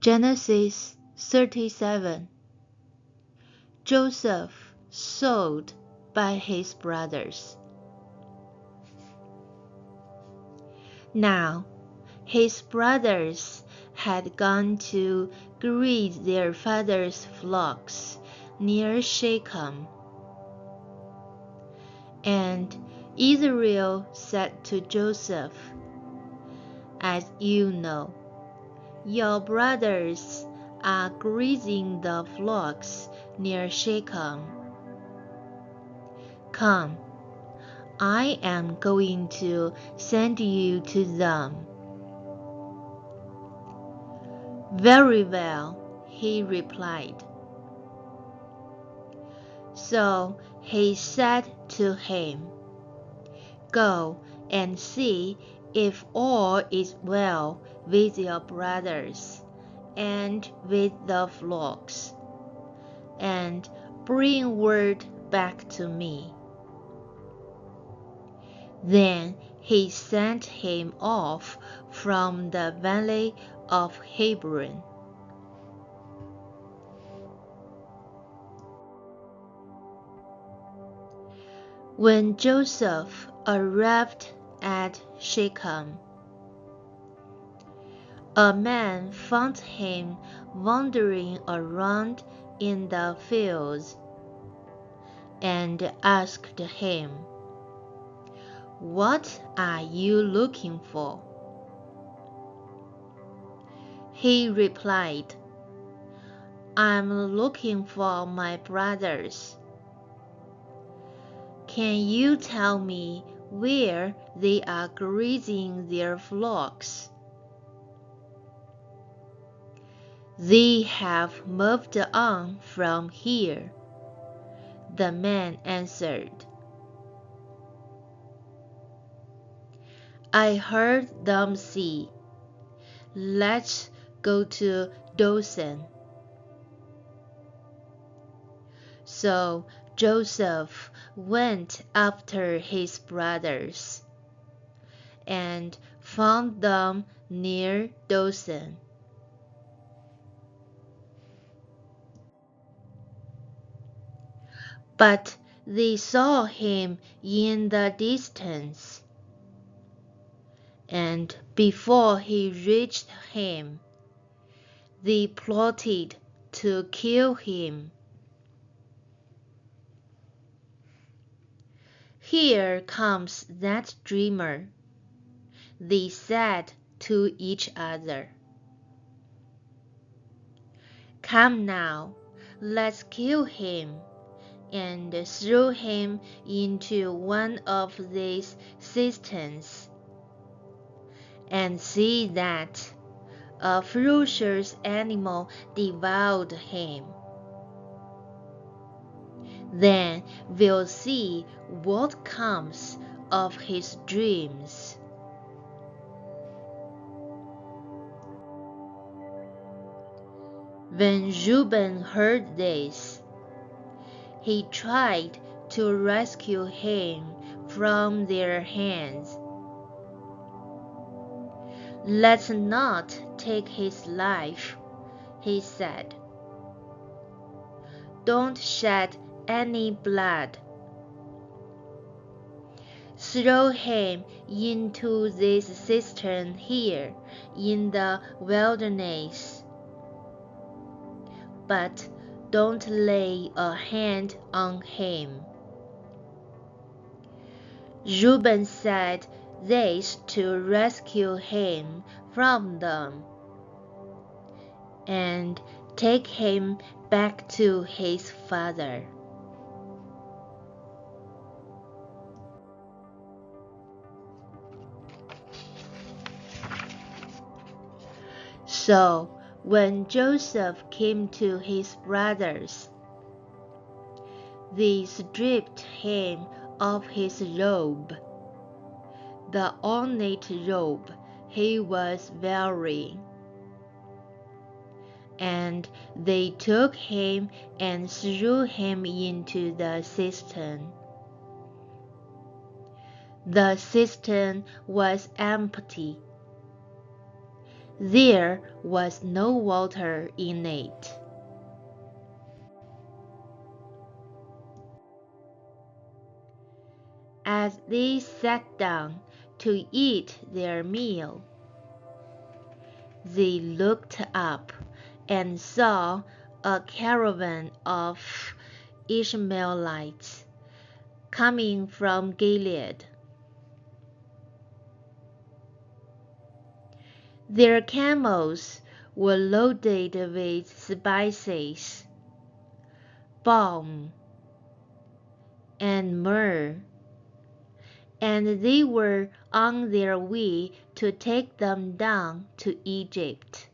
Genesis 37. Joseph sold by his brothers. Now his brothers had gone to graze their father's flocks near Shechem. And Israel said to Joseph, "As you know, your brothers are grazing the flocks near Shechem. Come, I am going to send you to them." "Very well," he replied. So he said to him, "Go and see if all is well with your brothers and with the flocks, and bring word back to me." Then he sent him off from the valley of Hebron. When Joseph arrived at Shechem, a man found him wandering around in the fields and asked him, "What are you looking for?" He replied, "I'm looking for my brothers. Can you tell me where they are grazing their flocks?" "They have moved on from here," the man answered. "I heard them say, 'Let's go to Dothan.'" So Joseph went after his brothers and found them near Dothan. But they saw him in the distance, and before he reached him, they plotted to kill him. "Here comes that dreamer," they said to each other. "Come now, let's kill him and throw him into one of these cisterns, and see that a ferocious animal devoured him. Then we'll see what comes of his dreams." When Reuben heard this, he tried to rescue him from their hands. "Let's not take his life," he said. "Don't shed any blood. Throw him into this cistern here in the wilderness, but don't lay a hand on him." Reuben said this to rescue him from them and take him back to his father. So when Joseph came to his brothers, they stripped him of his robe, the ornate robe he was wearing, and they took him and threw him into the cistern. The cistern was empty. There was no water in it. As they sat down to eat their meal, they looked up and saw a caravan of Ishmaelites coming from Gilead. Their camels were loaded with spices, balm, and myrrh, and they were on their way to take them down to Egypt.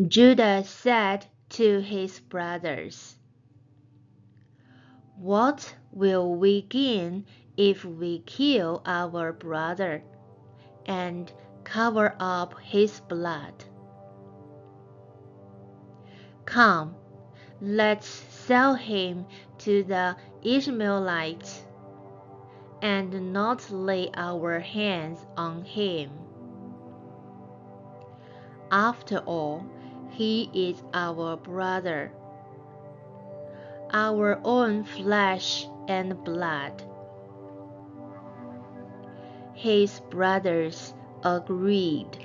Judah said to his brothers, "What will we gain if we kill our brother and cover up his blood? Come, let's sell him to the Ishmaelites and not lay our hands on him. After all, he is our brother, our own flesh and blood." His brothers agreed.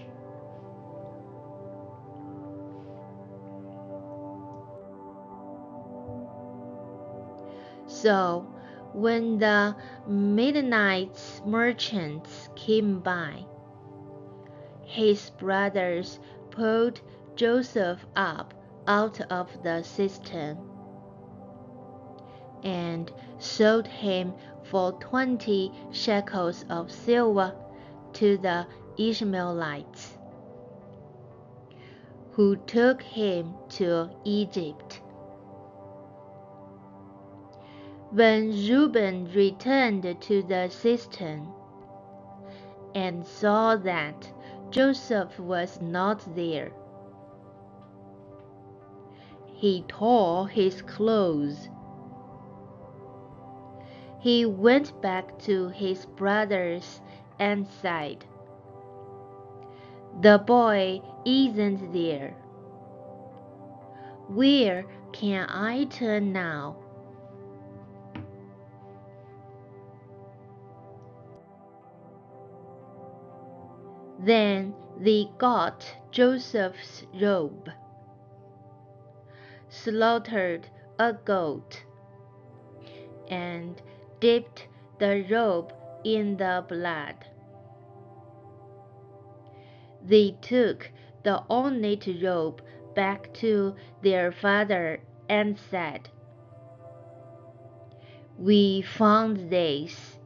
So, when the Midianite merchants came by, his brothers pulled Joseph up out of the cistern and sold him for 20 shekels of silver to the Ishmaelites, who took him to Egypt. When Reuben returned to the cistern and saw that Joseph was not there, he tore his clothes. He went back to his brothers and said, "The boy isn't there. Where can I turn now?" Then they got Joseph's robe, slaughtered a goat, and dipped the robe in the blood. They took the ornate robe back to their father and said, "We found this.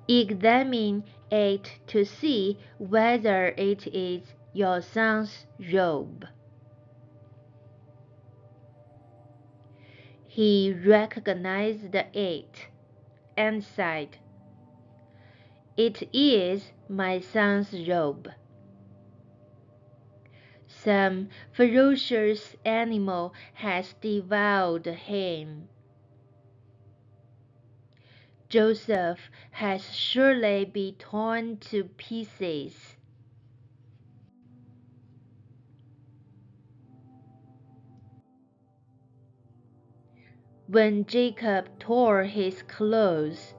Examine it to see whether it is your son's robe." He recognized it and said, "It is my son's robe. Some ferocious animal has devoured him. Joseph has surely been torn to pieces." When Jacob tore his clothes,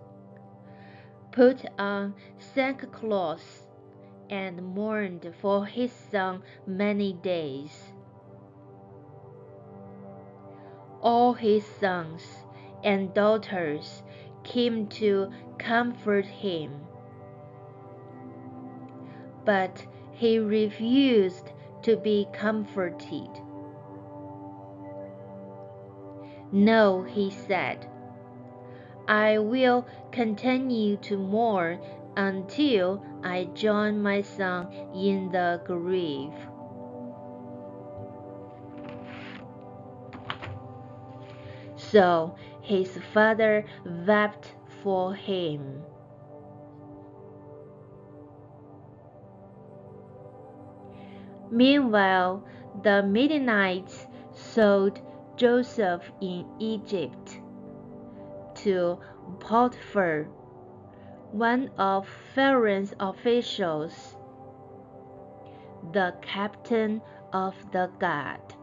put on sackcloth, and mourned for his son many days, all his sons and daughters came to comfort him, but he refused to be comforted. "No," he said, "I will continue to mourn until I join my son in the grave." So his father wept for him. Meanwhile, the Midianites sold Joseph in Egypt to Potiphar, one of Pharaoh's officials, the captain of the guard.